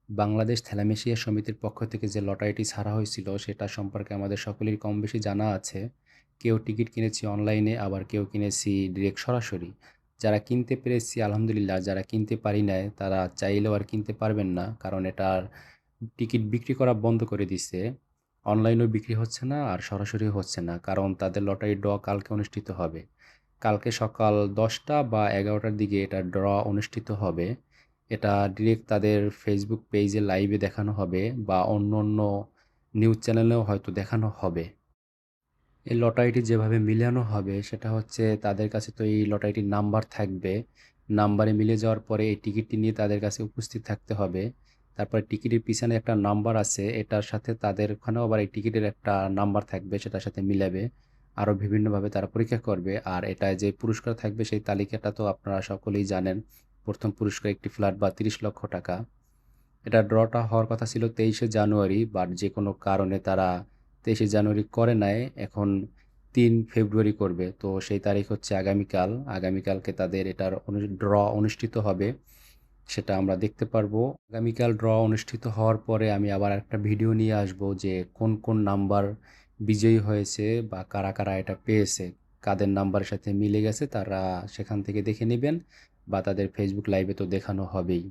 বাংলাদেশ থ্যালামেসিয়া সমিতির পক্ষ থেকে যে লটারিটি ছাড়া হয়েছিল সেটা সম্পর্কে আমাদের সকলেরই কম বেশি জানা আছে। কেউ টিকিট কিনেছি অনলাইনে, আবার কেউ কিনেছি ডিরেক্ট সরাসরি। যারা কিনতে পেরেছি আলহামদুলিল্লাহ, যারা কিনতে পারি নাই তারা চাইলেও আর কিনতে পারবেন না, কারণ এটার টিকিট বিক্রি করা বন্ধ করে দিছে। অনলাইনেও বিক্রি হচ্ছে না আর সরাসরিও হচ্ছে না, কারণ তাদের লটারি ড্র কালকে অনুষ্ঠিত হবে। কালকে সকাল 10টা বা 11টার দিকে এটা ড্র অনুষ্ঠিত হবে। এটা ডিরেক্ট তাদের ফেসবুক পেজে লাইভে দেখানো হবে বা অন্য অন্য নিউজ চ্যানেলেও হয়তো দেখানো হবে। এই লটারিটি যেভাবে মিলানো হবে সেটা হচ্ছে, তাদের কাছে তো এই লটারিটির নাম্বার থাকবে। নাম্বারে মিলে যাওয়ার পরে এই টিকিটটি নিয়ে তাদের কাছে উপস্থিত থাকতে হবে। তারপরে টিকিটের পিছনে একটা নাম্বার আছে, এটার সাথে তাদের ওখানেও আবার এই টিকিটের একটা নাম্বার থাকবে, সেটার সাথে মিলাবে। আরও বিভিন্নভাবে তারা পরীক্ষা করবে। আর এটা যে পুরস্কার থাকবে সেই তালিকাটা তো আপনারা সকলেই জানেন। প্রথম পুরস্কার একটি ফ্ল্যাট বা 30 লক্ষ টাকা। এটা ড্রটা হওয়ার কথা ছিল 23শে জানুয়ারি, বাট যে কোনো কারণে তারা 23শে জানুয়ারি করে নাই। এখন 3 ফেব্রুয়ারি করবে। তো সেই তারিখ হচ্ছে আগামীকাল। আগামীকালকে তাদের এটার ড্র অনুষ্ঠিত হবে, সেটা আমরা দেখতে পারবো। আগামীকাল ড্র অনুষ্ঠিত হওয়ার পরে আমি আবার একটা ভিডিও নিয়ে আসব যে কোন কোন নাম্বার বিজয়ী হয়েছে বা কারা কারা এটা পেয়েছে, কাদের নাম্বারের সাথে মিলে গেছে তারা সেখান থেকে দেখে নেবেন, বা তাদের ফেসবুক লাইভে তো দেখানো হবেই।